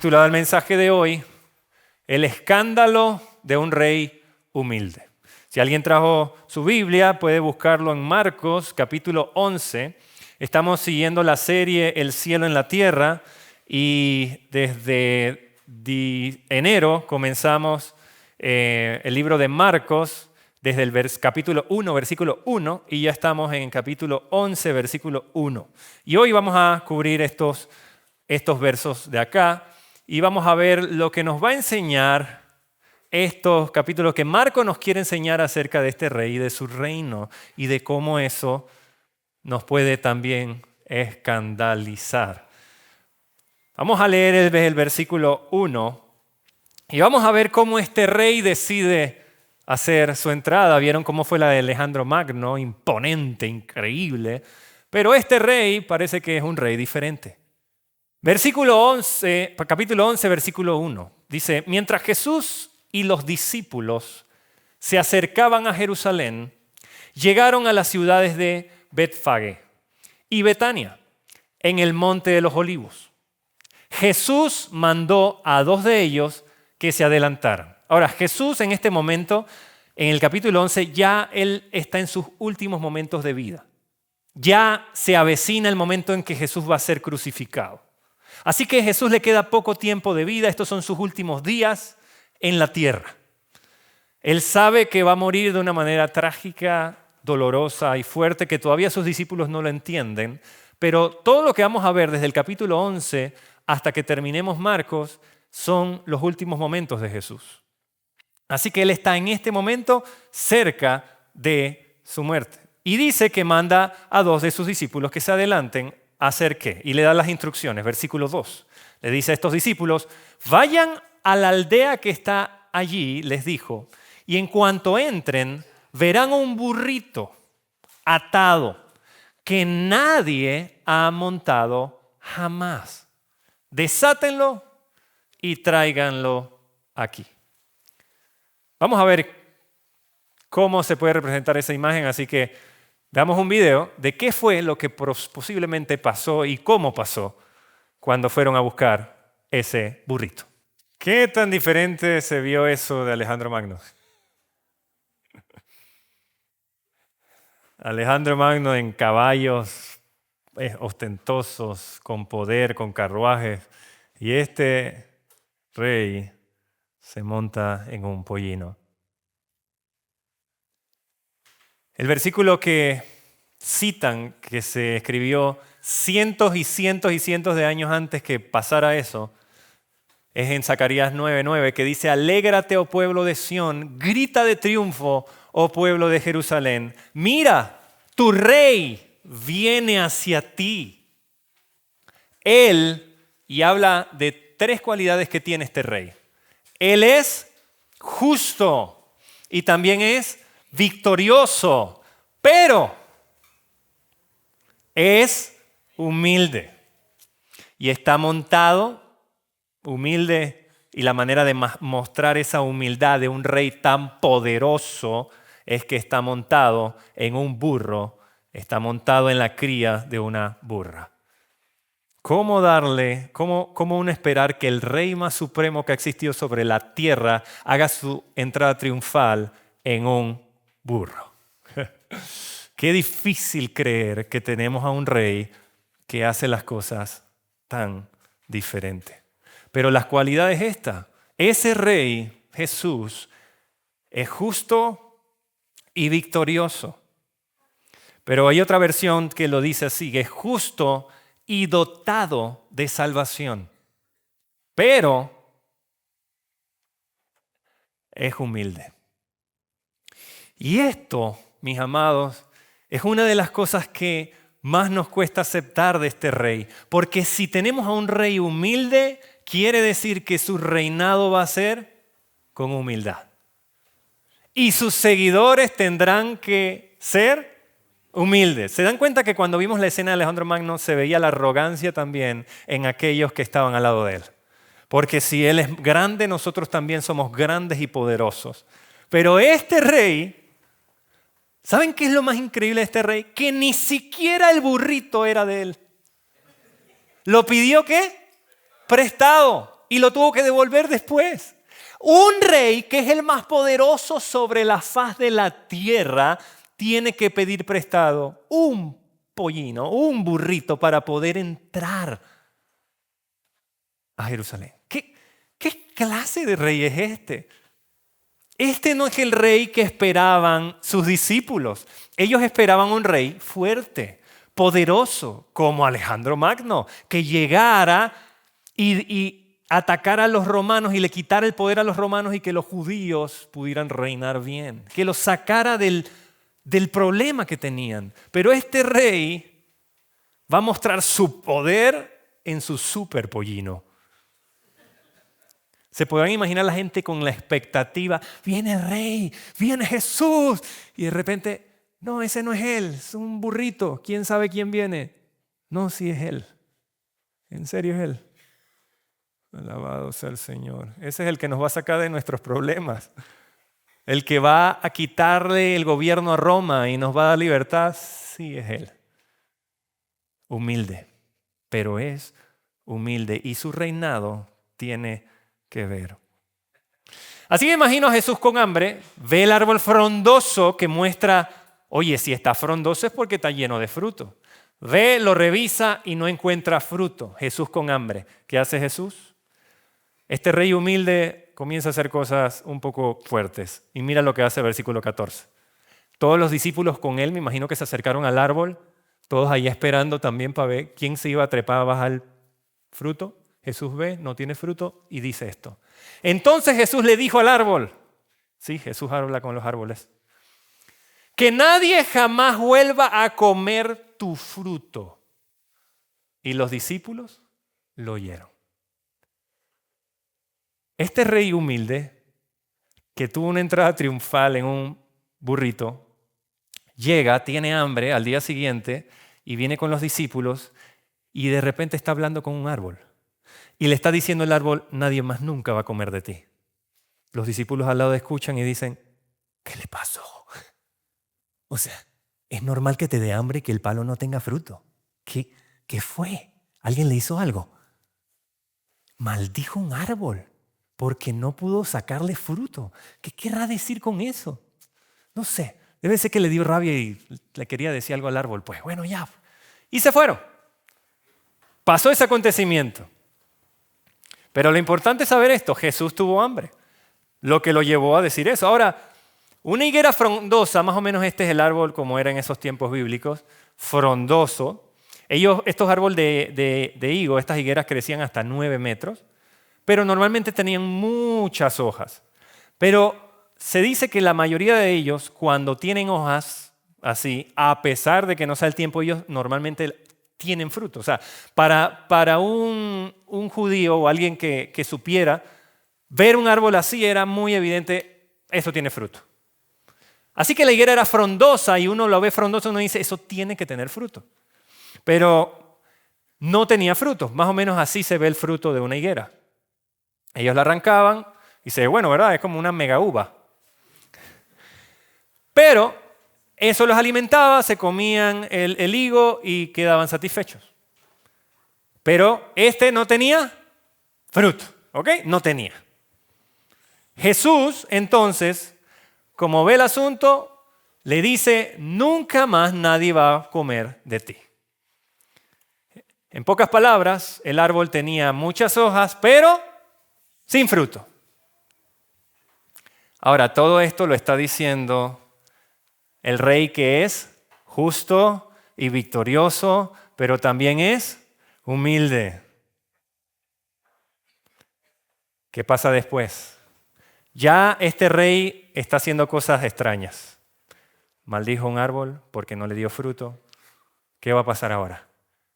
titulado el mensaje de hoy, El escándalo de un rey humilde. Si alguien trajo su Biblia, puede buscarlo en Marcos, capítulo 11. Estamos siguiendo la serie El cielo en la tierra y desde enero comenzamos el libro de Marcos desde el capítulo 1, versículo 1, y ya estamos en el capítulo 11, versículo 1. Y hoy vamos a cubrir estos versos de acá y vamos a ver lo que nos va a enseñar estos capítulos que Marcos nos quiere enseñar acerca de este rey y de su reino y de cómo eso nos puede también escandalizar. Vamos a leer el versículo 1 y vamos a ver cómo este rey decide hacer su entrada. Vieron cómo fue la de Alejandro Magno, imponente, increíble, pero este rey parece que es un rey diferente. Capítulo 11, versículo 1, dice: mientras Jesús y los discípulos se acercaban a Jerusalén, llegaron a las ciudades de Betfagé y Betania, en el monte de los olivos. Jesús mandó a dos de ellos que se adelantaran. Ahora, Jesús en este momento, en el capítulo 11, ya él está en sus últimos momentos de vida. Ya se avecina el momento en que Jesús va a ser crucificado. Así que a Jesús le queda poco tiempo de vida. Estos son sus últimos días en la tierra. Él sabe que va a morir de una manera trágica, dolorosa y fuerte, que todavía sus discípulos no lo entienden. Pero todo lo que vamos a ver desde el capítulo 11 hasta que terminemos Marcos son los últimos momentos de Jesús. Así que Él está en este momento cerca de su muerte. Y dice que manda a dos de sus discípulos que se adelanten a hacer qué. Y le da las instrucciones, versículo 2. Le dice a estos discípulos: vayan a la aldea que está allí, les dijo, y en cuanto entren, verán un burrito atado que nadie ha montado jamás. Desátenlo y tráiganlo aquí. Vamos a ver cómo se puede representar esa imagen, así que veamos un video de qué fue lo que posiblemente pasó y cómo pasó cuando fueron a buscar ese burrito. ¿Qué tan diferente se vio eso de Alejandro Magno? Alejandro Magno en caballos ostentosos, con poder, con carruajes, y este rey se monta en un pollino. El versículo que citan, que se escribió cientos y cientos y cientos de años antes que pasara eso, es en Zacarías 9:9, que dice: alégrate, oh pueblo de Sión, grita de triunfo, oh pueblo de Jerusalén. Mira, tu rey viene hacia ti. Él, y habla de tres cualidades que tiene este rey. Él es justo y también es victorioso, pero es humilde y está montado, humilde, y la manera de mostrar esa humildad de un rey tan poderoso es que está montado en un burro, está montado en la cría de una burra. ¿Cómo uno esperar que el rey más supremo que ha existido sobre la tierra haga su entrada triunfal en un burro? Qué difícil creer que tenemos a un rey que hace las cosas tan diferentes. Pero las cualidades estas: ese rey, Jesús, es justo y victorioso. Pero hay otra versión que lo dice así, que es justo y dotado de salvación. Pero es humilde. Y esto, mis amados, es una de las cosas que más nos cuesta aceptar de este rey. Porque si tenemos a un rey humilde, quiere decir que su reinado va a ser con humildad. Y sus seguidores tendrán que ser humildes. ¿Se dan cuenta que cuando vimos la escena de Alejandro Magno se veía la arrogancia también en aquellos que estaban al lado de él? Porque si él es grande, nosotros también somos grandes y poderosos. Pero este rey, ¿saben qué es lo más increíble de este rey? Que ni siquiera el burrito era de él. ¿Lo pidió qué? Prestado. y lo tuvo que devolver después. Un rey que es el más poderoso sobre la faz de la tierra tiene que pedir prestado un pollino, un burrito para poder entrar a Jerusalén. ¿Qué clase de rey es este? Este no es el rey que esperaban sus discípulos. Ellos esperaban un rey fuerte, poderoso, como Alejandro Magno, que llegara y atacara a los romanos y le quitara el poder a los romanos y que los judíos pudieran reinar bien, que los sacara del problema que tenían. Pero este rey va a mostrar su poder en su super pollino. Se podrán imaginar la gente con la expectativa, viene el rey, viene Jesús, y de repente, no, ese no es él, es un burrito, ¿quién sabe quién viene? No, sí es él, en serio es él. Alabado sea el Señor. Ese es el que nos va a sacar de nuestros problemas, el que va a quitarle el gobierno a Roma y nos va a dar libertad, sí es él. Humilde, pero es humilde y su reinado tiene que ver. Así que imagino a Jesús con hambre, ve el árbol frondoso que muestra, oye, si está frondoso es porque está lleno de fruto. Ve, lo revisa y no encuentra fruto. Jesús con hambre. ¿Qué hace Jesús? Este rey humilde comienza a hacer cosas un poco fuertes. Y mira lo que hace el versículo 14. Todos los discípulos con él, me imagino que se acercaron al árbol, todos ahí esperando también para ver quién se iba a trepar a bajar el fruto. Jesús ve, no tiene fruto y dice esto. Entonces Jesús le dijo al árbol, sí, Jesús habla con los árboles, que nadie jamás vuelva a comer tu fruto. Y los discípulos lo oyeron. Este rey humilde, que tuvo una entrada triunfal en un burrito, llega, tiene hambre al día siguiente y viene con los discípulos y de repente está hablando con un árbol. Y le está diciendo el árbol, nadie más nunca va a comer de ti. Los discípulos al lado escuchan y dicen, ¿qué le pasó? O sea, es normal que te dé hambre y que el palo no tenga fruto. ¿Qué fue? ¿Alguien le hizo algo? Maldijo un árbol porque no pudo sacarle fruto. ¿Qué querrá decir con eso? No sé, debe ser que le dio rabia y le quería decir algo al árbol. Pues bueno, ya. Y se fueron. Pasó ese acontecimiento. Pero lo importante es saber esto, Jesús tuvo hambre, lo que lo llevó a decir eso. Ahora, una higuera frondosa, más o menos este es el árbol como era en esos tiempos bíblicos, frondoso. Estos árboles de higo, estas higueras crecían hasta 9 metros, pero normalmente tenían muchas hojas. Pero se dice que la mayoría de ellos, cuando tienen hojas así, a pesar de que no sea el tiempo, ellos normalmente tienen fruto. O sea, para un judío o alguien que supiera, ver un árbol así era muy evidente, eso tiene fruto. Así que la higuera era frondosa y uno lo ve frondoso y uno dice, eso tiene que tener fruto. Pero no tenía fruto. Más o menos así se ve el fruto de una higuera. Ellos la arrancaban y se ve, bueno, ¿verdad? Es como una mega uva. Pero eso los alimentaba, se comían el higo y quedaban satisfechos. Pero este no tenía fruto, ¿ok? No tenía. Jesús, entonces, como ve el asunto, le dice, nunca más nadie va a comer de ti. En pocas palabras, el árbol tenía muchas hojas, pero sin fruto. Ahora, todo esto lo está diciendo el rey que es justo y victorioso, pero también es humilde. ¿Qué pasa después? Ya este rey está haciendo cosas extrañas. Maldijo un árbol porque no le dio fruto. ¿Qué va a pasar ahora?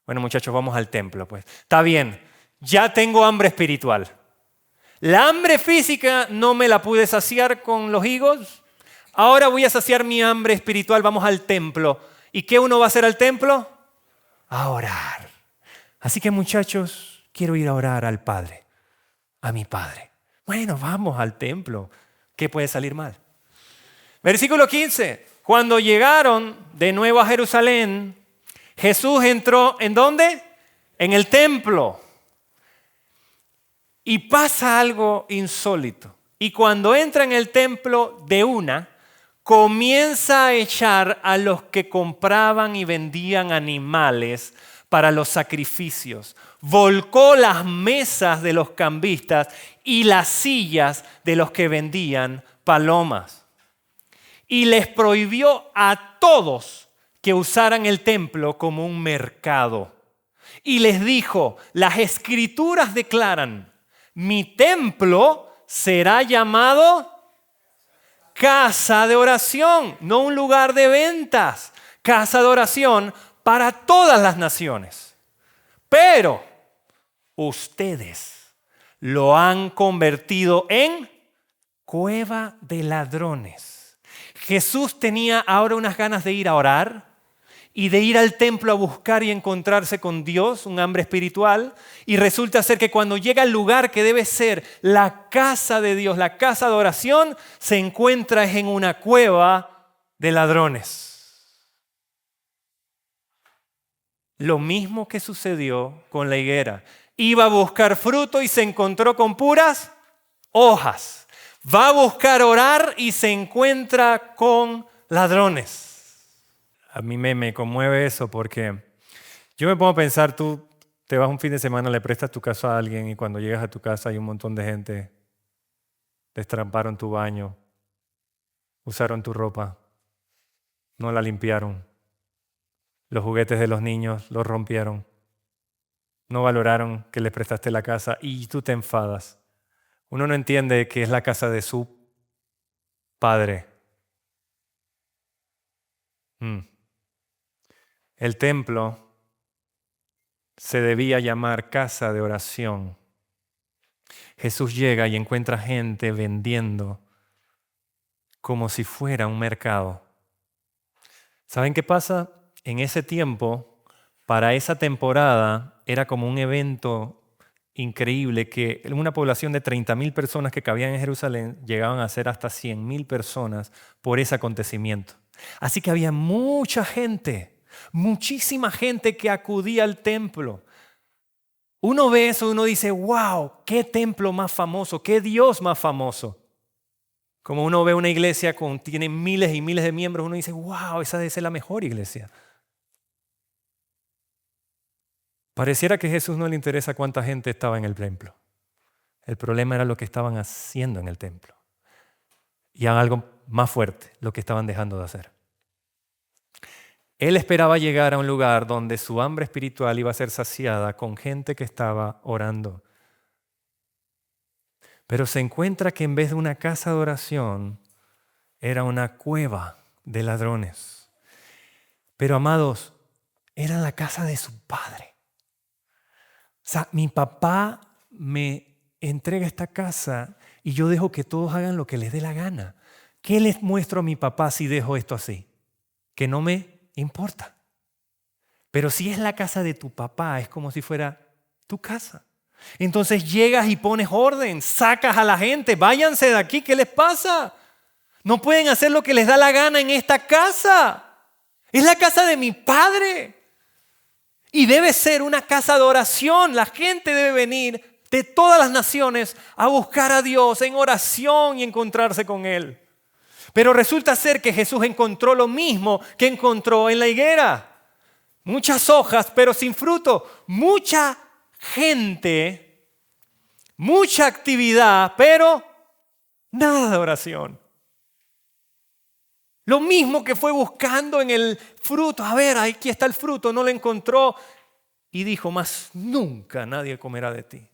Bueno, muchachos, vamos al templo, pues. Está bien, ya tengo hambre espiritual. La hambre física no me la pude saciar con los higos. Ahora voy a saciar mi hambre espiritual, vamos al templo. ¿Y qué uno va a hacer al templo? A orar. Así que muchachos, quiero ir a orar al Padre, a mi Padre. Bueno, vamos al templo. ¿Qué puede salir mal? Versículo 15. Cuando llegaron de nuevo a Jerusalén, Jesús entró, ¿en dónde? En el templo. Y pasa algo insólito. Y cuando entra en el templo comienza a echar a los que compraban y vendían animales para los sacrificios. Volcó las mesas de los cambistas y las sillas de los que vendían palomas. Y les prohibió a todos que usaran el templo como un mercado. Y les dijo, las escrituras declaran, mi templo será llamado casa de oración, no un lugar de ventas, casa de oración para todas las naciones. Pero ustedes lo han convertido en cueva de ladrones. Jesús tenía ahora unas ganas de ir a orar y de ir al templo a buscar y encontrarse con Dios, un hambre espiritual, y resulta ser que cuando llega al lugar que debe ser la casa de Dios, la casa de oración, se encuentra en una cueva de ladrones. Lo mismo que sucedió con la higuera. Iba a buscar fruto y se encontró con puras hojas. Va a buscar orar y se encuentra con ladrones. A mí me conmueve eso porque yo me pongo a pensar, tú te vas un fin de semana, le prestas tu casa a alguien y cuando llegas a tu casa hay un montón de gente, destramparon tu baño, usaron tu ropa, no la limpiaron, los juguetes de los niños los rompieron, no valoraron que les prestaste la casa y tú te enfadas. Uno no entiende que es la casa de su padre. El templo se debía llamar casa de oración. Jesús llega y encuentra gente vendiendo como si fuera un mercado. ¿Saben qué pasa? En ese tiempo, para esa temporada, era como un evento increíble que una población de 30,000 personas que cabían en Jerusalén llegaban a ser hasta 100,000 personas por ese acontecimiento. Así que había mucha gente. Muchísima gente que acudía al templo. Uno ve eso y uno dice, wow, qué templo más famoso, qué Dios más famoso. Como uno ve una iglesia tiene miles y miles de miembros, uno dice, wow, esa debe ser la mejor iglesia. Pareciera que a Jesús no le interesa cuánta gente estaba en el templo. El problema era lo que estaban haciendo en el templo. Y algo más fuerte, lo que estaban dejando de hacer. Él esperaba llegar a un lugar donde su hambre espiritual iba a ser saciada con gente que estaba orando. Pero se encuentra que en vez de una casa de oración, era una cueva de ladrones. Pero amados, era la casa de su padre. O sea, mi papá me entrega esta casa y yo dejo que todos hagan lo que les dé la gana. ¿Qué les muestro a mi papá si dejo esto así? Que no me importa. Pero si es la casa de tu papá, es como si fuera tu casa. Entonces llegas y pones orden, sacas a la gente, váyanse de aquí, ¿qué les pasa? No pueden hacer lo que les da la gana en esta casa. Es la casa de mi padre. Y debe ser una casa de oración. La gente debe venir de todas las naciones a buscar a Dios en oración y encontrarse con Él. Pero resulta ser que Jesús encontró lo mismo que encontró en la higuera. Muchas hojas, pero sin fruto. Mucha gente, mucha actividad, pero nada de oración. Lo mismo que fue buscando en el fruto. A ver, aquí está el fruto, no lo encontró. Y dijo, mas nunca nadie comerá de ti.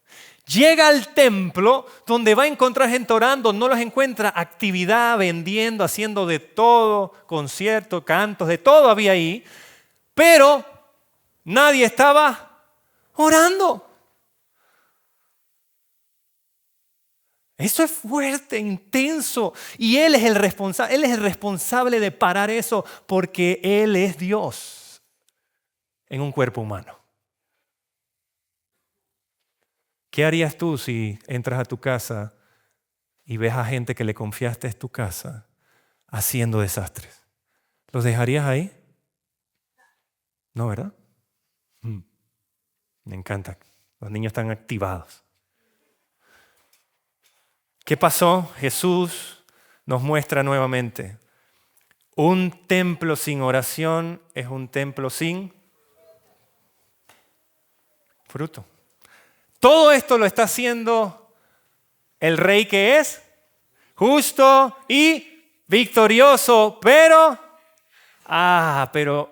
Llega al templo donde va a encontrar gente orando, no los encuentra, actividad, vendiendo, haciendo de todo, conciertos, cantos, de todo había ahí, pero nadie estaba orando. Eso es fuerte, intenso, y Él es el responsable de parar eso porque Él es Dios en un cuerpo humano. ¿Qué harías tú si entras a tu casa y ves a gente que le confiaste tu casa haciendo desastres? ¿Los dejarías ahí? No, ¿verdad? Me encanta. Los niños están activados. ¿Qué pasó? Jesús nos muestra nuevamente. Un templo sin oración es un templo sin fruto. Todo esto lo está haciendo el rey que es justo y victorioso, pero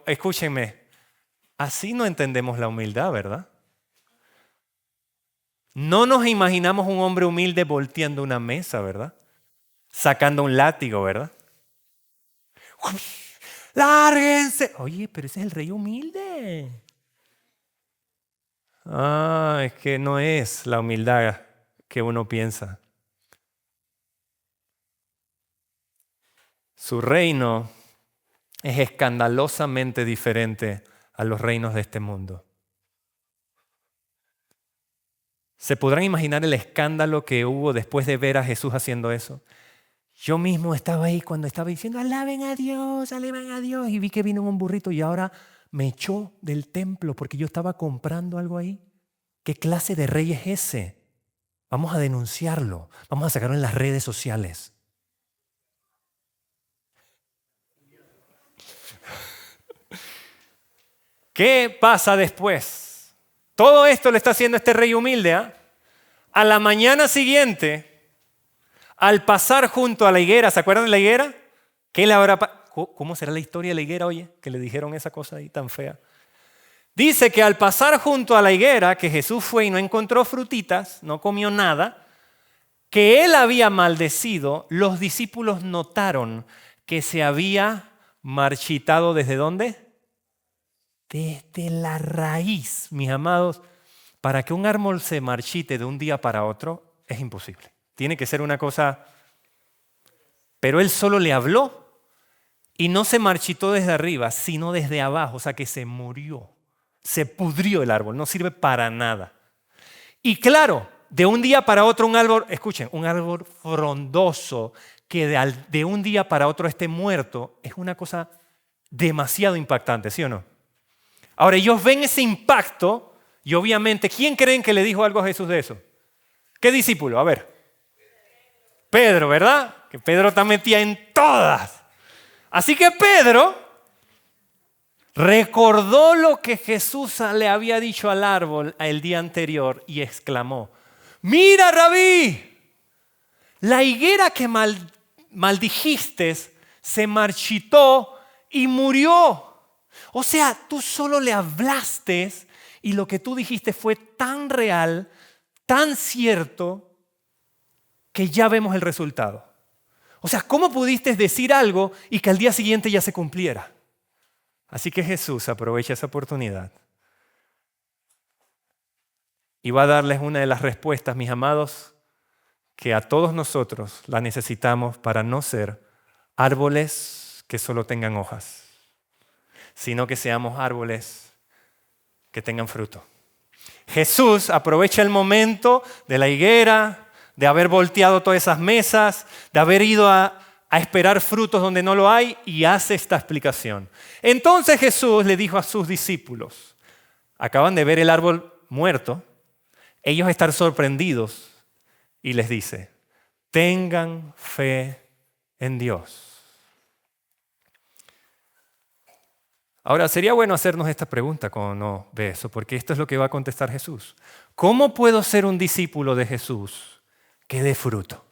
escúchenme, así no entendemos la humildad, ¿verdad? No nos imaginamos un hombre humilde volteando una mesa, ¿verdad? Sacando un látigo, ¿verdad? ¡Lárguense! Oye, pero ese es el rey humilde. Es que no es la humildad que uno piensa. Su reino es escandalosamente diferente a los reinos de este mundo. ¿Se podrán imaginar el escándalo que hubo después de ver a Jesús haciendo eso? Yo mismo estaba ahí cuando estaba diciendo, alaben a Dios, y vi que vino un burrito y ahora me echó del templo porque yo estaba comprando algo ahí. ¿Qué clase de rey es ese? Vamos a denunciarlo, vamos a sacarlo en las redes sociales. ¿Qué pasa después? Todo esto le está haciendo este rey humilde. A la mañana siguiente, al pasar junto a la higuera, ¿se acuerdan de la higuera? ¿Cómo será la historia de la higuera, oye? Que le dijeron esa cosa ahí tan fea. Dice que al pasar junto a la higuera, que Jesús fue y no encontró frutitas, no comió nada, que él había maldecido, los discípulos notaron que se había marchitado ¿desde dónde? Desde la raíz, mis amados. Para que un árbol se marchite de un día para otro es imposible. Tiene que ser una cosa... Pero él solo le habló y no se marchitó desde arriba, sino desde abajo, o sea que se murió. Se pudrió el árbol, no sirve para nada. Y claro, de un día para otro un árbol, escuchen, un árbol frondoso que de un día para otro esté muerto, es una cosa demasiado impactante, ¿sí o no? Ahora ellos ven ese impacto y obviamente, ¿quién creen que le dijo algo a Jesús de eso? ¿Qué discípulo? A ver. Pedro, ¿verdad? Que Pedro está metida en todas. Así que Pedro recordó lo que Jesús le había dicho al árbol el día anterior y exclamó, mira, Rabí, la higuera que maldijiste se marchitó y murió. O sea, tú solo le hablaste y lo que tú dijiste fue tan real, tan cierto, que ya vemos el resultado. O sea, ¿cómo pudiste decir algo y que al día siguiente ya se cumpliera? Así que Jesús aprovecha esa oportunidad y va a darles una de las respuestas, mis amados, que a todos nosotros la necesitamos para no ser árboles que solo tengan hojas, sino que seamos árboles que tengan fruto. Jesús aprovecha el momento de la higuera, de haber volteado todas esas mesas, de haber ido a esperar frutos donde no lo hay y hace esta explicación. Entonces Jesús le dijo a sus discípulos, acaban de ver el árbol muerto, ellos están sorprendidos y les dice, tengan fe en Dios. Ahora, sería bueno hacernos esta pregunta cuando uno ve eso, porque esto es lo que va a contestar Jesús. ¿Cómo puedo ser un discípulo de Jesús que dé fruto?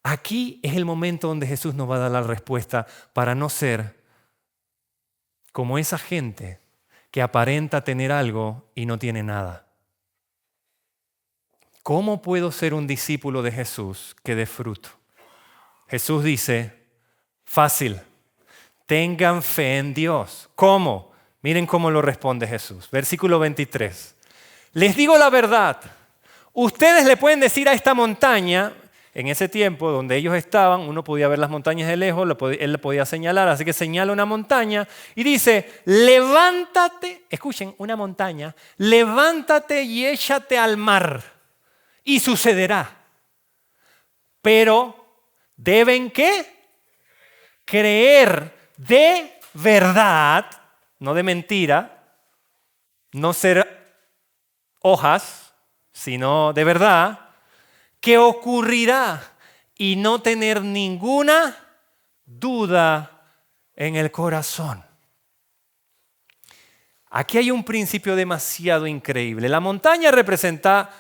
Aquí es el momento donde Jesús nos va a dar la respuesta para no ser como esa gente que aparenta tener algo y no tiene nada. ¿Cómo puedo ser un discípulo de Jesús que dé fruto? Jesús dice, fácil. Tengan fe en Dios. ¿Cómo? Miren cómo lo responde Jesús. Versículo 23. Les digo la verdad. Ustedes le pueden decir a esta montaña, en ese tiempo donde ellos estaban, uno podía ver las montañas de lejos, él le podía señalar, así que señala una montaña y dice, levántate, escuchen, una montaña, levántate y échate al mar y sucederá. Pero, ¿deben qué? Creer de verdad, no de mentira, no ser hojas, sino de verdad, que ocurrirá y no tener ninguna duda en el corazón. Aquí hay un principio demasiado increíble. La montaña representa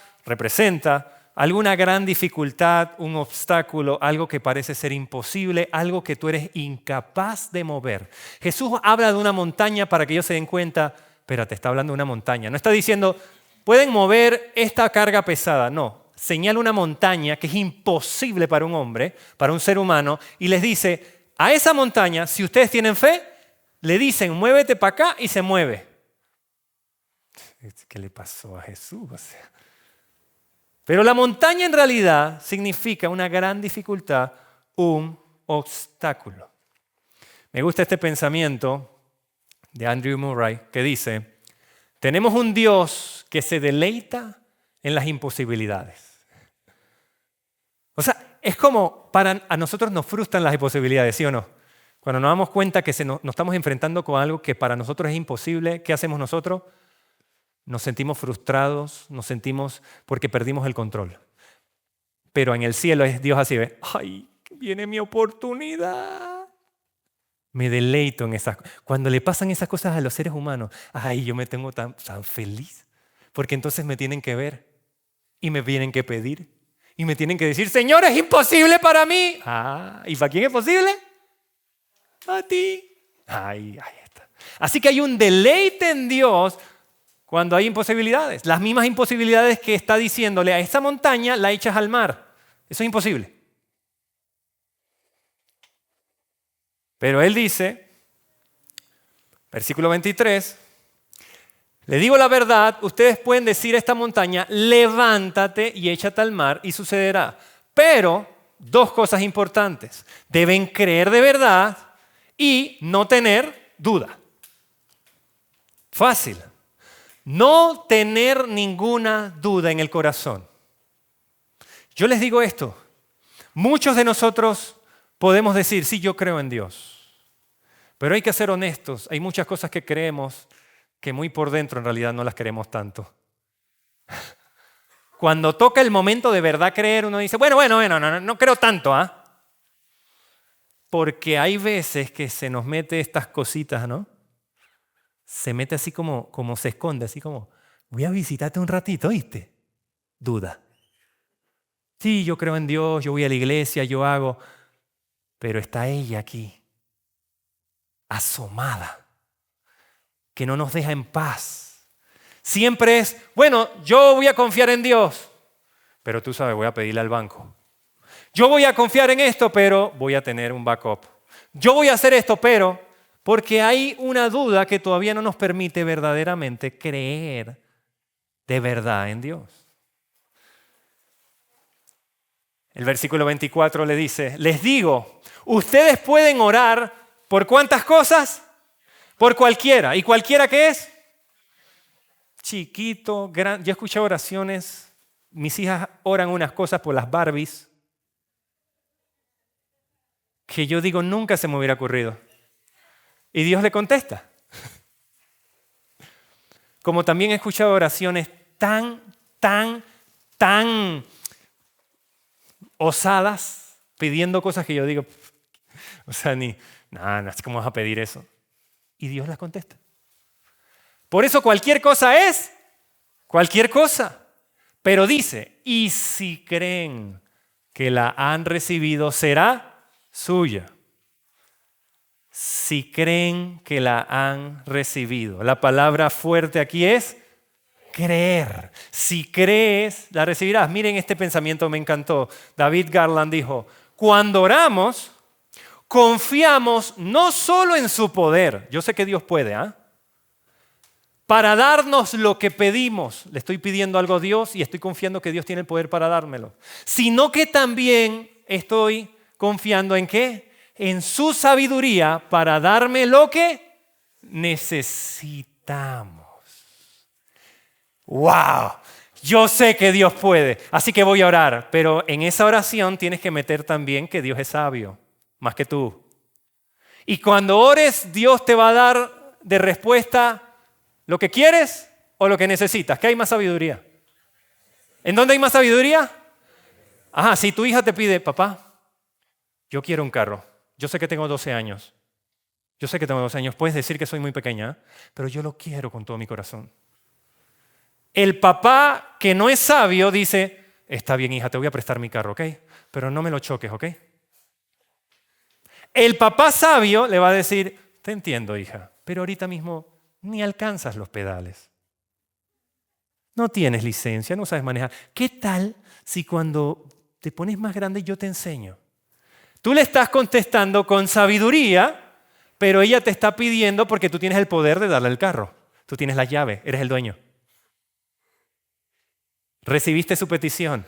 alguna gran dificultad, un obstáculo, algo que parece ser imposible, algo que tú eres incapaz de mover. Jesús habla de una montaña para que ellos se den cuenta, espérate, está hablando de una montaña. No está diciendo, pueden mover esta carga pesada, no. Señala una montaña que es imposible para un hombre, para un ser humano, y les dice, a esa montaña, si ustedes tienen fe, le dicen, muévete para acá y se mueve. ¿Qué le pasó a Jesús? Pero la montaña en realidad significa una gran dificultad, un obstáculo. Me gusta este pensamiento de Andrew Murray que dice, tenemos un Dios que se deleita en las imposibilidades. O sea, es como a nosotros nos frustran las imposibilidades, ¿sí o no? Cuando nos damos cuenta que nos estamos enfrentando con algo que para nosotros es imposible, ¿qué hacemos nosotros? Nos sentimos frustrados, nos sentimos porque perdimos el control. Pero en el cielo es Dios así, ¿ve? ¡Ay, viene mi oportunidad! Me deleito en esas cosas. Cuando le pasan esas cosas a los seres humanos, ¡ay, yo me tengo tan feliz! Porque entonces me tienen que ver y me tienen que pedir y me tienen que decir, Señor, es imposible para mí. ¿Y para quién es posible? A ti. Ahí está. Así que hay un deleite en Dios cuando hay imposibilidades. Las mismas imposibilidades que está diciéndole a esta montaña la echas al mar. Eso es imposible. Pero él dice, versículo 23, le digo la verdad, ustedes pueden decir a esta montaña, levántate y échate al mar y sucederá. Pero, dos cosas importantes. Deben creer de verdad y no tener duda. Fácil. No tener ninguna duda en el corazón. Yo les digo esto, muchos de nosotros podemos decir, sí, yo creo en Dios, pero hay que ser honestos, hay muchas cosas que creemos que muy por dentro en realidad no las queremos tanto. Cuando toca el momento de verdad creer, uno dice, bueno, no creo tanto, Porque hay veces que se nos mete estas cositas, ¿no? Se mete así como se esconde, así como, voy a visitarte un ratito, ¿oíste? Duda. Sí, yo creo en Dios, yo voy a la iglesia, yo hago, pero está ella aquí, asomada, que no nos deja en paz. Siempre es, bueno, yo voy a confiar en Dios, pero tú sabes, voy a pedirle al banco. Yo voy a confiar en esto, pero voy a tener un backup. Yo voy a hacer esto, pero... Porque hay una duda que todavía no nos permite verdaderamente creer de verdad en Dios. El versículo 24 le dice, les digo, ustedes pueden orar ¿por cuántas cosas? Por cualquiera. ¿Y cualquiera qué es? Chiquito, grande. Yo he escuchado oraciones, mis hijas oran unas cosas por las Barbies que yo digo nunca se me hubiera ocurrido. Y Dios le contesta. Como también he escuchado oraciones tan osadas, pidiendo cosas que yo digo, o sea, ¿cómo vas a pedir eso? Y Dios las contesta. Por eso cualquier cosa es cualquier cosa. Pero dice, y si creen que la han recibido, será suya. Si creen que la han recibido. La palabra fuerte aquí es creer. Si crees, la recibirás. Miren, este pensamiento me encantó. David Garland dijo, cuando oramos, confiamos no solo en su poder. Yo sé que Dios puede, para darnos lo que pedimos. Le estoy pidiendo algo a Dios y estoy confiando que Dios tiene el poder para dármelo. Sino que también estoy confiando en ¿qué? En su sabiduría para darme lo que necesitamos. ¡Wow! Yo sé que Dios puede, así que voy a orar. Pero en esa oración tienes que meter también que Dios es sabio, más que tú. Y cuando ores, Dios te va a dar de respuesta lo que quieres o lo que necesitas. ¿Qué hay más sabiduría? ¿En dónde hay más sabiduría? Ajá, si tu hija te pide, papá, yo quiero un carro. Yo sé que tengo 12 años. Yo sé que tengo 12 años. Puedes decir que soy muy pequeña, ¿eh? Pero yo lo quiero con todo mi corazón. El papá que no es sabio dice, está bien, hija, te voy a prestar mi carro, ¿ok? Pero no me lo choques, ¿ok? El papá sabio le va a decir, te entiendo, hija, pero ahorita mismo ni alcanzas los pedales. No tienes licencia, no sabes manejar. ¿Qué tal si cuando te pones más grande yo te enseño? Tú le estás contestando con sabiduría, pero ella te está pidiendo porque tú tienes el poder de darle el carro. Tú tienes la llave, eres el dueño. Recibiste su petición.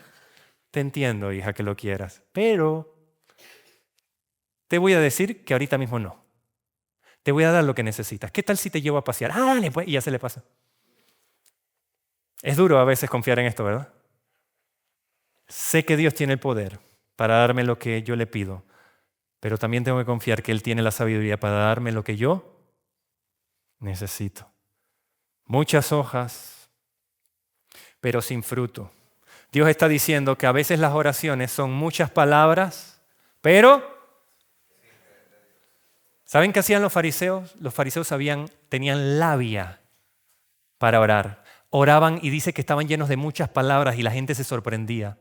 Te entiendo, hija, que lo quieras, pero te voy a decir que ahorita mismo no. Te voy a dar lo que necesitas. ¿Qué tal si te llevo a pasear? Ah, dale, pues, y ya se le pasa. Es duro a veces confiar en esto, ¿verdad? Sé que Dios tiene el poder para darme lo que yo le pido, pero también tengo que confiar que Él tiene la sabiduría para darme lo que yo necesito. Muchas hojas, pero sin fruto. Dios está diciendo que a veces las oraciones son muchas palabras, pero ¿saben qué hacían los fariseos? Los fariseos tenían labia para orar. Oraban y dice que estaban llenos de muchas palabras y la gente se sorprendía.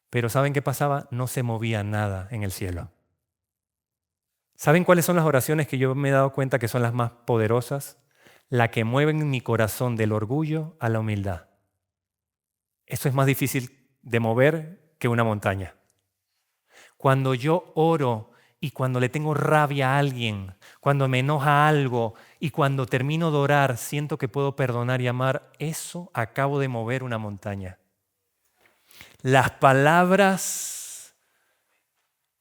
Pero ¿saben qué pasaba? No se movía nada en el cielo. ¿Saben cuáles son las oraciones que yo me he dado cuenta que son las más poderosas? La que mueven mi corazón del orgullo a la humildad. Eso es más difícil de mover que una montaña. Cuando yo oro y cuando le tengo rabia a alguien, cuando me enoja algo y cuando termino de orar, siento que puedo perdonar y amar, eso acabo de mover una montaña. Las palabras,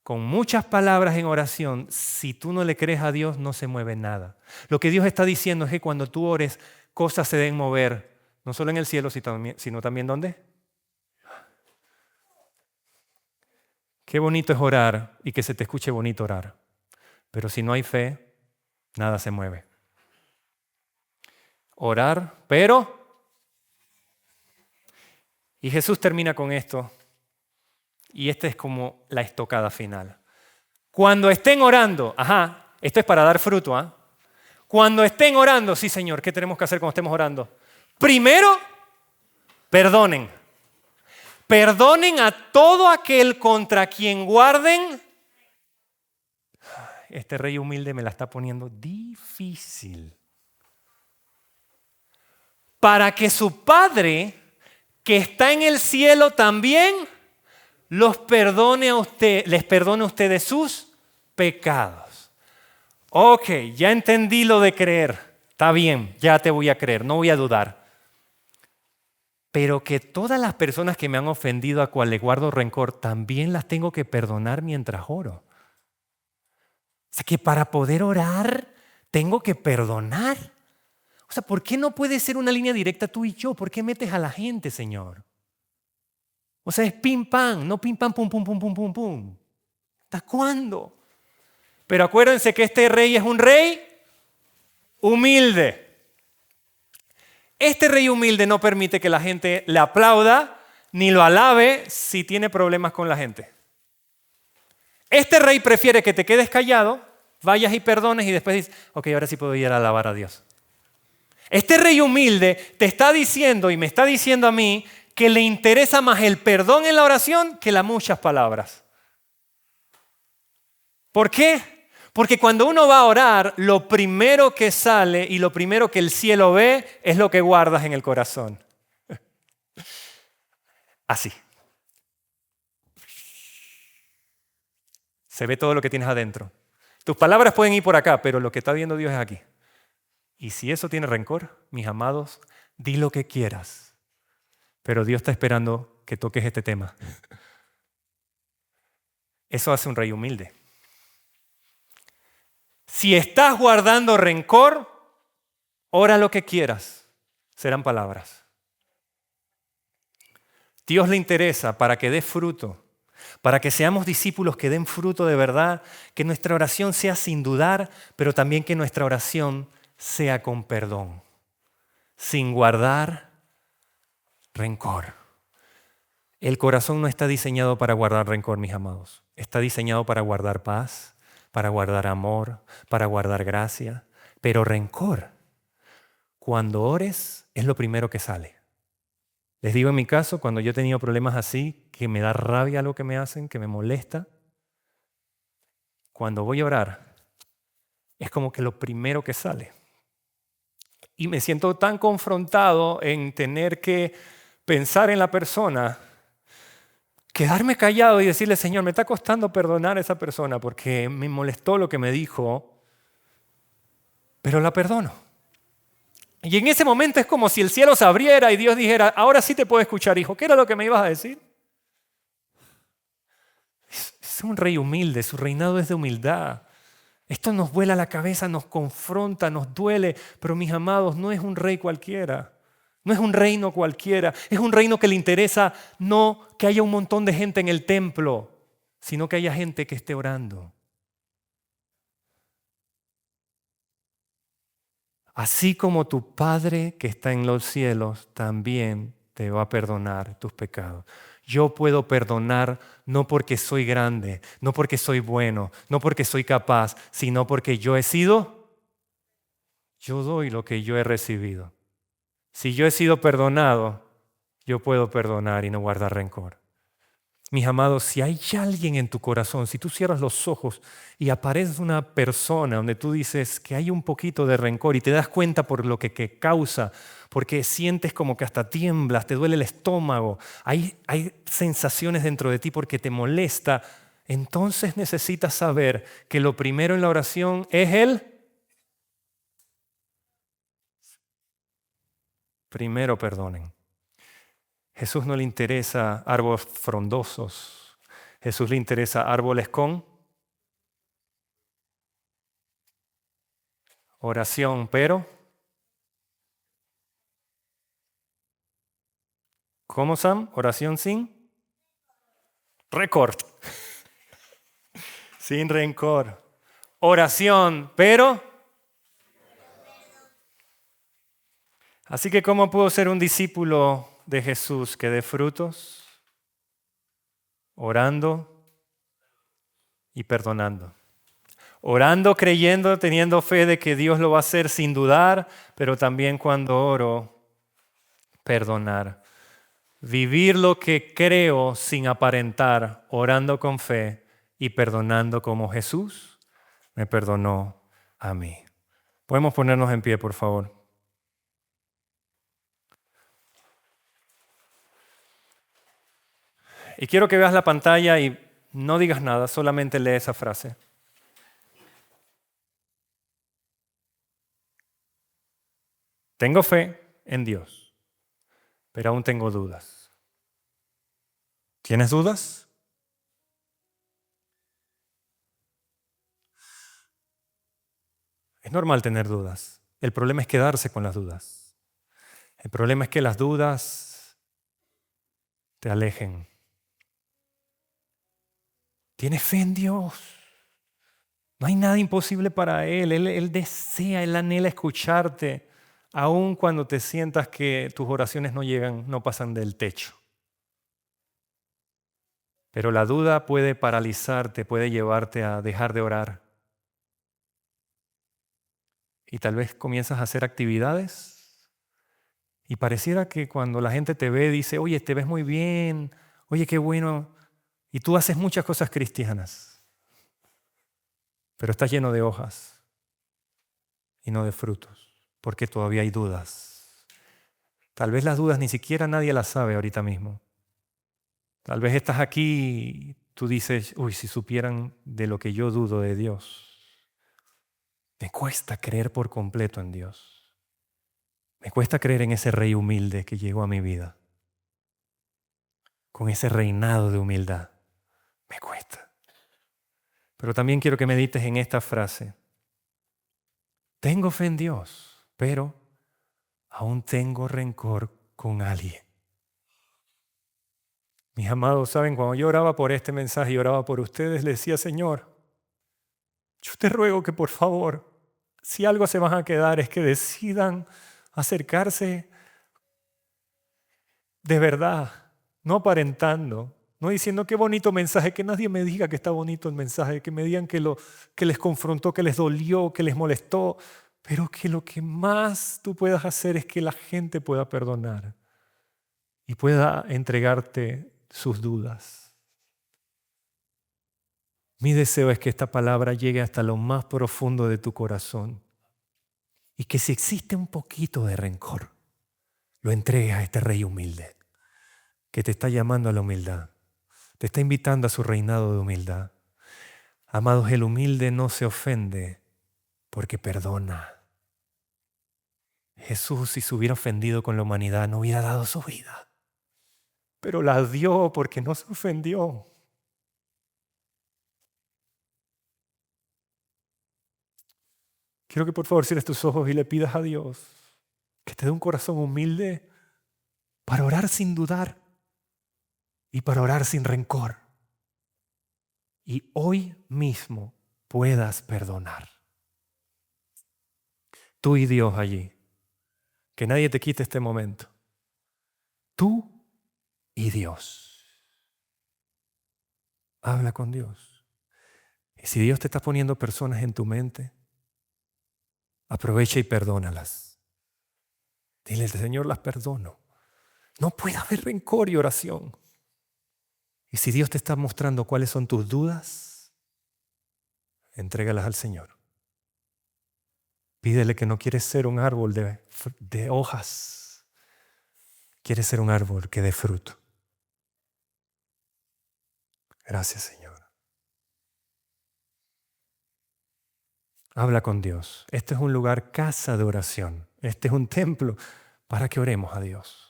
con muchas palabras en oración, si tú no le crees a Dios, no se mueve nada. Lo que Dios está diciendo es que cuando tú ores, cosas se deben mover, no solo en el cielo, sino también ¿dónde? Qué bonito es orar y que se te escuche bonito orar. Pero si no hay fe, nada se mueve. Orar, pero... Y Jesús termina con esto. Y esta es como la estocada final. Cuando estén orando, esto es para dar fruto, ¿ah? Cuando estén orando, sí Señor, ¿qué tenemos que hacer cuando estemos orando? Primero, perdonen. Perdonen a todo aquel contra quien guarden. Este rey humilde me la está poniendo difícil. Para que su Padre, que está en el cielo también, les perdone a ustedes sus pecados. Ok, ya entendí lo de creer. Está bien, ya te voy a creer, no voy a dudar. Pero que todas las personas que me han ofendido a cual le guardo rencor, también las tengo que perdonar mientras oro. O sea que para poder orar, tengo que perdonar. O sea, ¿por qué no puede ser una línea directa tú y yo? ¿Por qué metes a la gente, Señor? O sea, es pim pam, no pim pam, pum, pum, pum, pum, pum, pum. ¿Hasta cuándo? Pero acuérdense que este rey es un rey humilde. Este rey humilde no permite que la gente le aplauda ni lo alabe si tiene problemas con la gente. Este rey prefiere que te quedes callado, vayas y perdones y después dices, ok, ahora sí puedo ir a alabar a Dios. Este rey humilde te está diciendo y me está diciendo a mí que le interesa más el perdón en la oración que las muchas palabras. ¿Por qué? Porque cuando uno va a orar, lo primero que sale y lo primero que el cielo ve es lo que guardas en el corazón. Así. Se ve todo lo que tienes adentro. Tus palabras pueden ir por acá, pero lo que está viendo Dios es aquí. Y si eso tiene rencor, mis amados, di lo que quieras. Pero Dios está esperando que toques este tema. Eso hace un rey humilde. Si estás guardando rencor, ora lo que quieras. Serán palabras. Dios le interesa para que dé fruto, para que seamos discípulos que den fruto de verdad, que nuestra oración sea sin dudar, pero también que nuestra oración sea con perdón, sin guardar rencor. El corazón no está diseñado para guardar rencor, mis amados. Está diseñado para guardar paz, para guardar amor, para guardar gracia. Pero rencor, cuando ores, es lo primero que sale. Les digo en mi caso, cuando yo he tenido problemas así, que me da rabia lo que me hacen, que me molesta, cuando voy a orar, es como que lo primero que sale. Y me siento tan confrontado en tener que pensar en la persona, quedarme callado y decirle, Señor, me está costando perdonar a esa persona porque me molestó lo que me dijo, pero la perdono. Y en ese momento es como si el cielo se abriera y Dios dijera, ahora sí te puedo escuchar, hijo. ¿Qué era lo que me ibas a decir? Es un rey humilde, su reinado es de humildad. Esto nos vuela la cabeza, nos confronta, nos duele, pero mis amados, no es un rey cualquiera. No es un reino cualquiera. Es un reino que le interesa no que haya un montón de gente en el templo, sino que haya gente que esté orando. Así como tu Padre que está en los cielos también te va a perdonar tus pecados. Yo puedo perdonar no porque soy grande, no porque soy bueno, no porque soy capaz, sino porque yo doy lo que yo he recibido. Si yo he sido perdonado, yo puedo perdonar y no guardar rencor. Mis amados, si hay alguien en tu corazón, si tú cierras los ojos y aparece una persona donde tú dices que hay un poquito de rencor y te das cuenta por lo que causa, porque sientes como que hasta tiemblas, te duele el estómago, hay sensaciones dentro de ti porque te molesta, entonces necesitas saber que lo primero en la oración es primero perdonen. Jesús no le interesa árboles frondosos. Jesús le interesa árboles con oración, pero ¿cómo, Sam? Oración sin récord, sin rencor. Oración, pero así que ¿cómo puedo ser un discípulo de Jesús que dé frutos? Orando y perdonando. Orando, creyendo, teniendo fe de que Dios lo va a hacer sin dudar, pero también cuando oro, perdonar. Vivir lo que creo sin aparentar, orando con fe y perdonando como Jesús me perdonó a mí. Podemos ponernos en pie, por favor. Y quiero que veas la pantalla y no digas nada, solamente lee esa frase. Tengo fe en Dios, pero aún tengo dudas. ¿Tienes dudas? Es normal tener dudas. El problema es quedarse con las dudas. El problema es que las dudas te alejen. ¿Tienes fe en Dios? No hay nada imposible para Él. Él desea, Él anhela escucharte, aun cuando te sientas que tus oraciones no llegan, no pasan del techo. Pero la duda puede paralizarte, puede llevarte a dejar de orar. Y tal vez comienzas a hacer actividades y pareciera que cuando la gente te ve dice, oye, te ves muy bien, oye, qué bueno. Y tú haces muchas cosas cristianas, pero estás lleno de hojas y no de frutos, porque todavía hay dudas. Tal vez las dudas ni siquiera nadie las sabe ahorita mismo. Tal vez estás aquí y tú dices, uy, si supieran de lo que yo dudo de Dios. Me cuesta creer por completo en Dios. Me cuesta creer en ese rey humilde que llegó a mi vida. Con ese reinado de humildad. Me cuesta. Pero también quiero que medites en esta frase. Tengo fe en Dios, pero aún tengo rencor con alguien. Mis amados, saben, cuando yo oraba por este mensaje y oraba por ustedes, le decía, Señor, yo te ruego que por favor, si algo se van a quedar, es que decidan acercarse de verdad, no aparentando, no diciendo qué bonito mensaje, que nadie me diga que está bonito el mensaje, que me digan que les confrontó, que les dolió, que les molestó, pero que lo que más tú puedas hacer es que la gente pueda perdonar y pueda entregarte sus dudas. Mi deseo es que esta palabra llegue hasta lo más profundo de tu corazón y que si existe un poquito de rencor, lo entregues a este Rey humilde que te está llamando a la humildad, te está invitando a su reinado de humildad. Amados, el humilde no se ofende porque perdona. Jesús, si se hubiera ofendido con la humanidad, no hubiera dado su vida, pero la dio porque no se ofendió. Quiero que por favor cierres tus ojos y le pidas a Dios que te dé un corazón humilde para orar sin dudar y para orar sin rencor. Y hoy mismo puedas perdonar. Tú y Dios allí. Que nadie te quite este momento. Tú y Dios. Habla con Dios. Y si Dios te está poniendo personas en tu mente, aprovecha y perdónalas. Dile, Señor, las perdono. No puede haber rencor y oración. Y si Dios te está mostrando cuáles son tus dudas, entrégalas al Señor. Pídele que no quieres ser un árbol de hojas. Quieres ser un árbol que dé fruto. Gracias, Señor. Habla con Dios. Este es un lugar, casa de oración. Este es un templo para que oremos a Dios.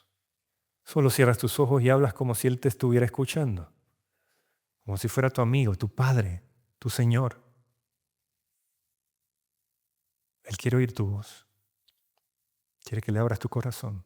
Solo cierras tus ojos y hablas como si Él te estuviera escuchando. Como si fuera tu amigo, tu Padre, tu Señor. Él quiere oír tu voz. Quiere que le abras tu corazón.